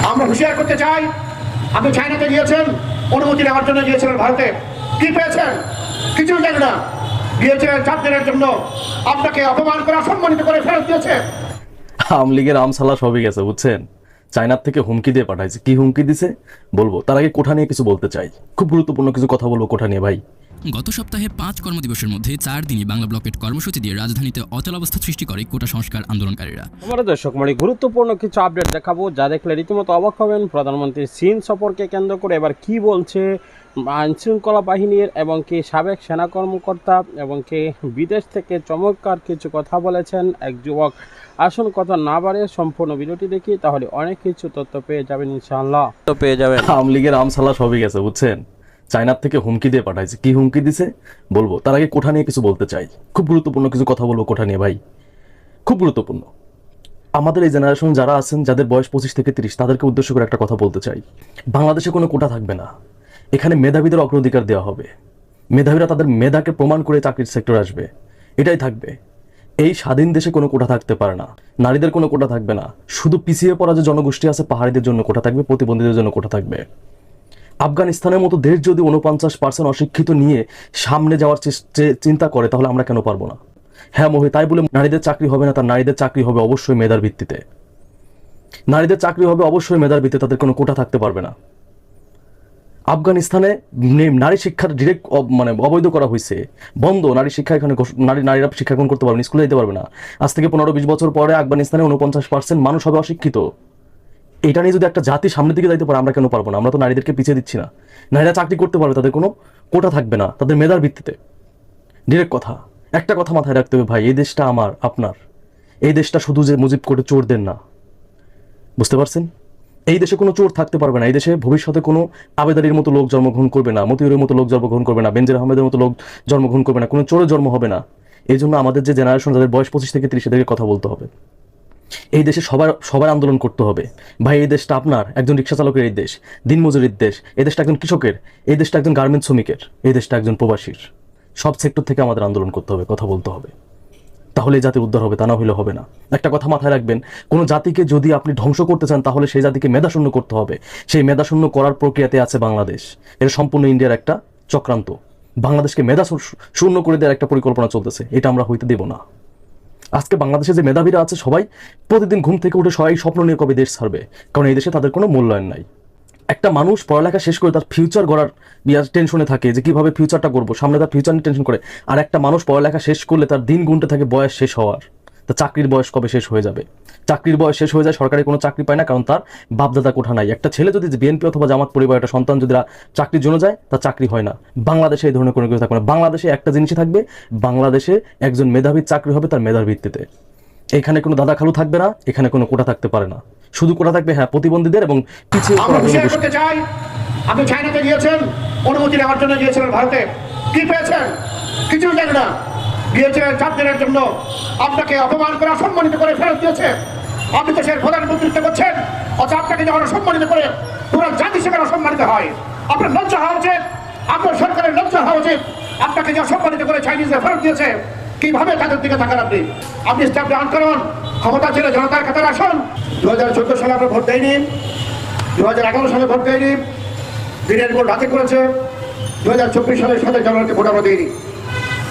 আমরা হুঁশিয়ার করতে চাই, আপনি চায়নাতে গিয়েছেন, অনুমতি নেওয়ার জন্য গিয়েছিলেন ভারতে, কি পেয়েছেন? কিছু জানি না। গিয়েছিলেন 4 দিনের জন্য, আপনাকে অপমান করে অসম্মানিত করে ফেরত দিয়েছে। আওয়ামী লীগের আমসালা সবই গেছে, বুঝছেন? চায়নার থেকে হুমকি দিয়ে পাঠাইছে। কি হুমকি দিছে বলবো, তার আগে কোঠা নিয়ে কিছু বলতে চাই। খুব গুরুত্বপূর্ণ কিছু কথা বলবো কোঠা নিয়ে ভাই। গত সপ্তাহে 5 কর্মদিবসের মধ্যে 4 দিনই বাংলা ব্লকেট কর্মসূচি দিয়ে রাজধানীতে অচলাবস্থা সৃষ্টি করে কোটা সংস্কার আন্দোলনকারীরা। আমার দর্শক গুরুত্বপূর্ণ কিছু আপডেট দেখাবো, যা দেখলে রীতিমতো অবাক হবেন। প্রধানমন্ত্রী চীন সফরকে কেন্দ্র করে এবার কি বলছে আইনশৃঙ্খলা বাহিনীর এবং কি সাবেক সেনা কর্মকর্তা এবং কি বিদেশ থেকে চমৎকার কিছু কথা বলেছেন এক যুবক। আসুন কথা না বাড়ে সম্পূর্ণ ভিডিওটি দেখি, তাহলে অনেক কিছু তথ্য পেয়ে যাবেন ইনশাআল্লাহ। তো পেয়ে যাবেন। আওয়ামী লীগের আমসালা সবই গেছে, বুঝছেন? চায়নার থেকে হুমকি দিয়ে পাঠাইছে। কি হুমকি দিছে বলবো, তার আগে কোঠা নিয়ে কিছু বলতে চাই। খুব গুরুত্বপূর্ণ কিছু কথা বলবো কোঠা নিয়ে ভাই, খুব গুরুত্বপূর্ণ। আমাদের এই জেনারেশন যারা আছেন, যাদের বয়স 25 থেকে 30, তাদেরকে উদ্দেশ্য করে একটা কথা বলতে চাই। বাংলাদেশে কোনো কোটা থাকবে না। এখানে মেধাবীদের অগ্রাধিকার দেওয়া হবে। মেধাবীরা তাদের মেধাকে প্রমাণ করে চাকরির সেক্টরে আসবে, এটাই থাকবে। এই স্বাধীন দেশে কোনো কোটা থাকতে পারে না। নারীদের কোনো কোটা থাকবে না। শুধু পিছিয়ে পড়া যে জনগোষ্ঠী আছে, পাহাড়িদের জন্য কোটা থাকবে, প্রতিবন্ধীদের জন্য কোটা থাকবে। আফগানিস্তানের মতো দেশ যদি 49% অশিক্ষিত নিয়ে সামনে যাওয়ার চিন্তা করে, তাহলে আমরা কেন পারবো না? হ্যাঁ মহি, তাই বলে নারীদের চাকরি হবে না? তার নারীদের চাকরি হবে অবশ্যই মেধার ভিত্তিতে। নারীদের চাকরি হবে অবশ্যই মেধার ভিত্তিতে, তাদের কোনো কোটা থাকতে পারবে না। আফগানিস্তানে নারী শিক্ষার ডিরেক্ট অবৈধ করা হয়েছে, বন্ধ। নারী শিক্ষা এখানে নারীরা শিক্ষা গ্রহণ করতে পারবে না, স্কুলে যেতে পারবে না। আজ থেকে 15-20 বছর পরে আফগানিস্তানে 49% মানুষ হবে অশিক্ষিত। এটা নিয়ে যদি একটা জাতি সামনের দিকে যাইতে পারে, আমরা কেন পারবো না? আমরা তো নারীদেরকে পিছিয়ে দিচ্ছি না। নারীরা চাকরি করতে পারবে, তাদের কোনো কোটা থাকবে না, তাদের মেধার ভিত্তিতে। ডিরেক্ট কথা। একটা কথা মাথায় রাখতে হবে ভাই, এই দেশটা আমার, আপনার। এই দেশটা শুধু যে মুজিব করে চোরদের না, বুঝতে পারছেন? এই দেশে কোনো চোর থাকতে পারবে না। এই দেশে ভবিষ্যতে কোনো আবেদারির মতো লোক জন্মগ্রহণ করবে না, মতিউরের মতো লোক জন্মগ্রহণ করবে না, বেনজির আহমেদের মতো লোক জন্মগ্রহণ করবে না, কোনো চোরের জন্ম হবে না। এই জন্য আমাদের যে জেনারেশন, যাদের বয়স 25 থেকে 30, এদেরকে কথা বলতে হবে। এই দেশে সবার আন্দোলন করতে হবে ভাই। এই দেশটা আপনার, একজন রিক্সা চালকের এই দেশ, দিনমজুরির দেশ। এই দেশটা একজন কৃষকের, এই দেশটা একজন গার্মেন্টস শ্রমিকের, এই দেশটা একজন প্রবাসীর। সব সেক্টর থেকে আমাদের আন্দোলন করতে হবে, কথা বলতে হবে। তাহলে এই জাতির উদ্ধার হবে, তা না হইলে হবে না। একটা কথা মাথায় রাখবেন, কোনো জাতিকে যদি আপনি ধ্বংস করতে চান, তাহলে সেই জাতিকে মেধাশূন্য করতে হবে। সেই মেধাশূন্য করার প্রক্রিয়াতে আছে বাংলাদেশ। এটা সম্পূর্ণ ইন্ডিয়ার একটা চক্রান্ত। বাংলাদেশকে মেধা শূন্য করে দেওয়ার একটা পরিকল্পনা চলতেছে, এটা আমরা হইতে দেব না। আজকে বাংলাদেশে যে মেধাবীরা আছে, সবাই প্রতিদিন ঘুম থেকে উঠে সবাই স্বপ্ন নিয়ে কবে দেশ ছাড়বে, কারণ এই দেশে তাদের কোনো মূল্যায়ন নাই। একটা মানুষ পড়ালেখা শেষ করে তার ফিউচার গড়ার টেনশনে থাকে, যে কিভাবে ফিউচারটা করবো, সামনে তার ফিউচার নিয়ে টেনশন করে। আর একটা মানুষ পড়ালেখা শেষ করলে তার দিন গুনতে থাকে বয়স শেষ হওয়ার। তা চাকরির বয়স কবে শেষ হয়ে যাবে? চাকরির বয়স শেষ হয়ে যায়, সরকারি কোনো চাকরি পায় না, কারণ তার বাপদাদা কোঠা নাই। একটা ছেলে যদি বিএনপি অথবা জামাত পরিবার, একটা সন্তান যদি চাকরির জন্য যায়, তার চাকরি হয় না। বাংলাদেশে এই ধরনের কোনো কিছু থাকবে না। বাংলাদেশে একটা জিনিসই থাকবে, বাংলাদেশে একজন মেধাবীর চাকরি হবে তার মেধার ভিত্তিতে। এখানে কোনো দাদা খালু থাকবে না, এখানে কোনো কোটা থাকতে পারে না। শুধু কোটা থাকবে হ্যাঁ প্রতিবন্ধীদের এবং পিছিয়ে আমরা হুঁশিয়ার করতে চাই, আপনি চায়নাতে গিয়েছেন, অনুমতি নেওয়ার জন্য গিয়েছিলেন ভারতে, কি পেয়েছেন? কিছু জানি না। গিয়েছিলেন 4 দিনের জন্য, আপনাকে অপমান করে অসম্মানিত করে ফেরত দিয়েছে। আপনি তো সেই প্রধানমন্ত্রিত্ব করছেন, অথচ আপনাকে যখন অসম্মানিত করে পুরো জাতি সেখানে অসম্মানিত হয়। আপনার লজ্জা হওয়া উচিত, আপনার সরকারের লজ্জা হওয়া উচিত। আপনাকে যে অসম্মানিত করে চাইনিজরা ফেরত দিয়েছে, কিভাবে তাদের দিকে তাকান আপনি? আপনি স্ট্যাম্প ডাউন করুন, ক্ষমতা ছেড়ে জনতার কাতারে আসুন। 2014 সালে আমরা ভোট দেয়নি, 2011 সালে ভোট দেয়নি, দিনের ভোট রাতে করেছে। 2024 সালের 7 জানুয়ারিতে ভোট আমরা দিইনি।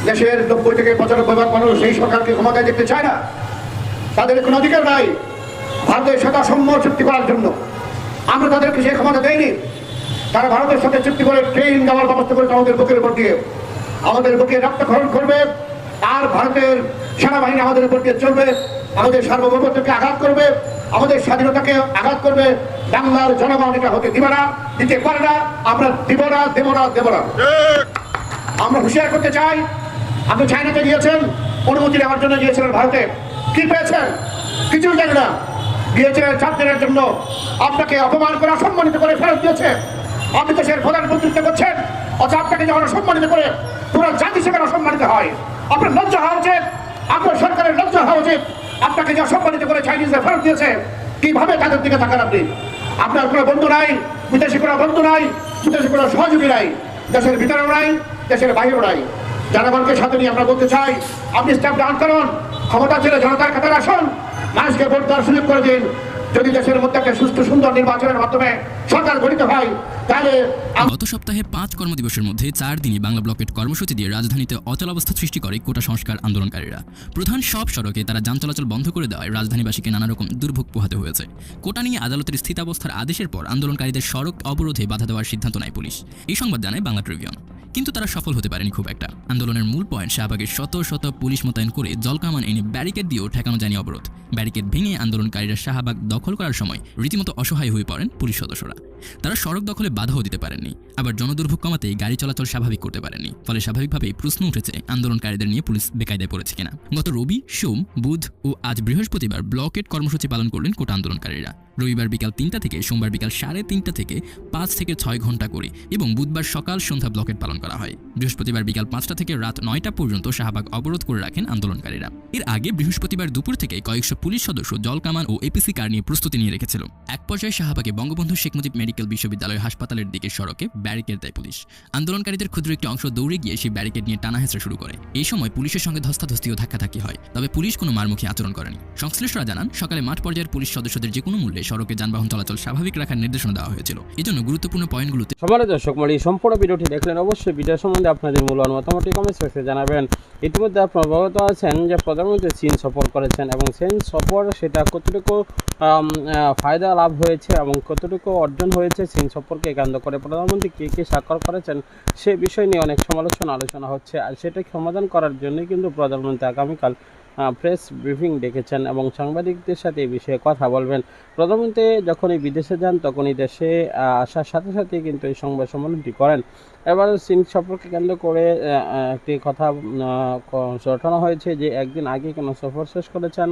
দেশের 90 থেকে 95% মানুষ সেই সরকারকে ক্ষমতায় দেখতে চায় না। তাদের কোনো অধিকার নাই ভারতের সাথে অসম্য চুক্তি করার জন্য। আমরা তাদেরকে সেই ক্ষমতা দেয়নি। তারা ভারতের সাথে চুক্তি করে ট্রেন যাওয়ার ব্যবস্থা করেছে আমাদের বুকের উপর দিয়ে, আমাদের বুকে রক্তক্ষরণ করবে। আর ভারতের সেনাবাহিনী আমাদের উপর দিয়ে চলবে, আমাদের সার্বভৌমত্বকে আঘাত করবে, আমাদের স্বাধীনতাকে আঘাত করবে। বাংলার জনগণ এটা হতে দিবে না, দিতে পারে না। আমরা দিব না, দেব না, দেব না। আমরা হুঁশিয়ার করতে চাই, আপনি চায়নাতে গিয়েছেন, অনুমতি নেওয়ার জন্য গিয়েছিলেন ভারতে, কি পেয়েছেন? কিছু জানি না। গিয়েছিলেন 4 দিনের জন্য, আপনাকে অপমান করে অসম্মানিত করে ফেরত দিয়েছে। আপনি তো সেই প্রধানমন্ত্রিত্ব করছেন, অথচ আপনাকে যখন অসম্মানিত করে পুরো জাতি সেখানে অসম্মানিত হয়। আপনার লজ্জা হওয়া উচিত, আপনার সরকারের লজ্জা হওয়া উচিত। আপনাকে যে অসম্মানিত করে চাইনিজরা ফেরত দিয়েছে, কিভাবে তাদের দিকে তাকান আপনি? আপনার কোনো বন্ধু নাই, বিদেশি কোনো বন্ধু নাই, বিদেশি কোনো সহযোগী নাই, দেশের ভিতরেও নাই, দেশের বাইরেও নাই। জনগণকে সাথে নিয়ে আমরা বলতে চাই, আপনি স্ট্যাম্প ডাউন করুন, ক্ষমতা ছেড়ে জনতার কাতারে আসুন, মানুষকে ভোট দেওয়ার সুযোগ করে দিন। যদি দেশের মধ্যে একটা সুষ্ঠু সুন্দর নির্বাচনের মাধ্যমে সরকার গঠিত হয় তাহলে গত সপ্তাহে 5 কর্মদিবসের মধ্যে 4 দিনই বাংলা ব্লকেট কর্মসূচি দিয়ে রাজধানীতে অচলাবস্থা সৃষ্টি করে কোটা সংস্কার আন্দোলনকারীরা। প্রধান সব সড়কে তারা যান চলাচল বন্ধ করে দেওয়ায় রাজধানীবাসীকে নানা রকম দুর্ভোগ পোহাতে হয়েছে। কোটা নিয়ে আদালতের স্থিতাবস্থার আদেশের পর আন্দোলনকারীদের সড়ক অবরোধে বাধা দেওয়ার সিদ্ধান্ত নেয় পুলিশ। এই সংবাদ জানায় বাংলা ট্রিবিউন। কিন্তু তারা সফল হতে পারেনি খুব একটা। আন্দোলনের মূল পয়েন্ট শাহবাগে শত শত পুলিশ মোতায়েন করে জলকামান এনে ব্যারিকেড দিয়েও ঠেকানো যায়নি অবরোধ। ব্যারিকেড ভেঙে আন্দোলনকারীরা শাহবাগ দখল করার সময় রীতিমতো অসহায় হয়ে পড়েন পুলিশ সদস্যরা। তারা সড়ক দখলে বাধাও দিতে পারেননি, আবার জনদুর্ভোগ কমাতেই গাড়ি চলাচল স্বাভাবিক করতে পারেননি। ফলে স্বাভাবিকভাবেই প্রশ্ন উঠেছে আন্দোলনকারীদের নিয়ে পুলিশ বেকায়দায় পড়েছে কিনা। গত রবি, সোম, বুধ ও আজ বৃহস্পতিবার ব্লকেট কর্মসূচি পালন করলেন কোটা আন্দোলনকারীরা। রবিবার বিকাল 3টা থেকে সোমবার বিকাল 3:30 থেকে 5 থেকে 6 ঘন্টা করে এবং বুধবার সকাল সন্ধ্যা ব্লকেট পালন করা হয়। বৃহস্পতিবার বিকাল 5টা থেকে রাত 9টা পর্যন্ত শাহবাগ অবরোধ করে রাখেন আন্দোলনকারীরা। এর আগে বৃহস্পতিবার দুপুর থেকে কয়েকশো পুলিশ সদস্য জলকামান ও এপিসি কার নিয়ে প্রস্তুতি নিয়ে রেখেছিল। এক পর্যায়ে শাহবাগে বঙ্গবন্ধু শেখ মুজিব মেডিকেল বিশ্ববিদ্যালয় হাসপাতালের দিকে সড়কে ব্যারিকেড দেয় পুলিশ। আন্দোলনকারীদের ক্ষুদ্র একটি অংশ দৌড়ে গিয়ে সেই ব্যারিকেড নিয়ে টানা হেঁচড়া শুরু করে। এই সময় পুলিশের সঙ্গে ধস্তাধস্তি ও ধাক্কাধাক্কি হয়, তবে পুলিশ কোনো মারমুখী আচরণ করেনি। সংশ্লিষ্টরা জানান, সকালে মাঠ পর্যায়ের পুলিশ সদস্যদের যে কোনো মূল্যে সড়কে যানবাহন চলাচল স্বাভাবিক রাখার নির্দেশনা দেওয়া হয়েছিল। এজন্য গুরুত্বপূর্ণ পয়েন্টগুলোতে সম্মানিত দর্শক মণ্ডলী, সম্পূর্ণ ভিডিওটি দেখলেন। অবশ্যই ভিডিও সম্বন্ধে আপনাদের মূল্যবান মতামতটি কমেন্ট সেকশনে জানাবেন। ইতিমধ্যে আপনারা অবগত আছেন যে প্রধানমন্ত্রী চীন সফর করেছেন এবং চীন সফর সেটা কতটুকু ফায়দা লাভ হয়েছে এবং কতটুকু অর্জন হয়েছে চীন সফরকে কেন্দ্র করে প্রধানমন্ত্রী কী স্বাক্ষর করেছেন সে বিষয় নিয়ে অনেক আলোচনা হচ্ছে। আর সেটাকে সমাধান করার জন্যই কিন্তু প্রধানমন্ত্রী আগামীকাল প্রেস ব্রিফিং ডেকেছেন এবং সাংবাদিকদের সাথে এই বিষয়ে কথা বলবেন। প্রধানমন্ত্রী যখনই বিদেশে যান তখনই দেশে আসার সাথে সাথেই কিন্তু এই সংবাদ সম্মেলনটি করেন। এবার চীন সফরকে কেন্দ্র করে একটি কথা ঘটানো হয়েছে যে একদিন আগে কেন সফর শেষ করেছেন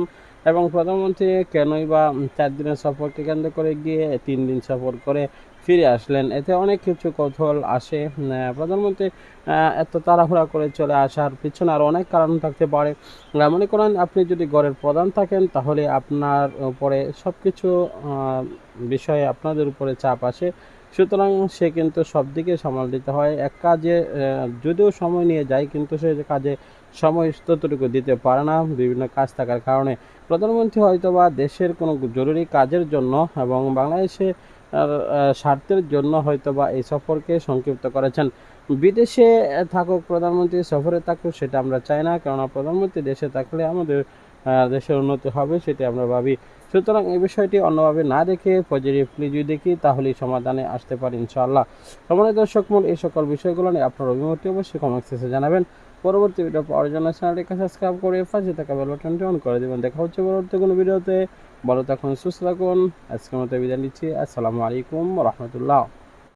এবং প্রধানমন্ত্রী কেনই বা 4 দিনের সফরকে কেন্দ্র করে গিয়ে 3 দিন সফর করে ফিরে আসলেন। এতে অনেক কিছু কৌতূহল আসে। প্রধানমন্ত্রী এত তাড়াহুড়া করে চলে আসার পিছনে আরও অনেক কারণ থাকতে পারে। মনে করেন আপনি যদি ঘরের প্রধান থাকেন তাহলে আপনার উপরে সব কিছু বিষয়ে আপনাদের উপরে চাপ আসে, সুতরাং সে কিন্তু সব দিকে সামাল দিতে হয়। এক কাজে যদিও সময় নিয়ে যায় কিন্তু সে কাজে সময় ততটুকু দিতে পারে না বিভিন্ন কাজ থাকার কারণে। প্রধানমন্ত্রী হয়তোবা দেশের কোনো জরুরি কাজের জন্য এবং বাংলাদেশে স্বার্থের জন্য হয়তোবা এই সফরকে সংক্ষিপ্ত করেছেন। বিদেশে থাকুক প্রধানমন্ত্রী, সফরে থাকুক, সেটা আমরা চাই না, কেননা প্রধানমন্ত্রী দেশে থাকলে আমাদের দেশের উন্নতি হবে সেটি আমরা ভাবি। সুতরাং এই বিষয়টি অন্যভাবে না দেখে পজিটিভলি যদি দেখি তাহলেই সমাধানে আসতে পারি ইনশাআল্লাহ। সম্মানিত দর্শক মূল এই সকল বিষয়গুলো নিয়ে আপনার অভিমতটি অবশ্যই কমেন্ট সেকশনে জানাবেন। পরবর্তী ভিডিও পাওয়ার জন্য চ্যানেলটিকে সাবস্ক্রাইব করে পাশে থাকা বেল বাটনটি অন করে দেবেন। দেখা হচ্ছে পরবর্তী কোনো ভিডিওতে। ভালো থাকুন, সুস্থ থাকুন। আজকের মতো বিদায় নিচ্ছি। আসসালামু আলাইকুম ওয়া রাহমাতুল্লাহ।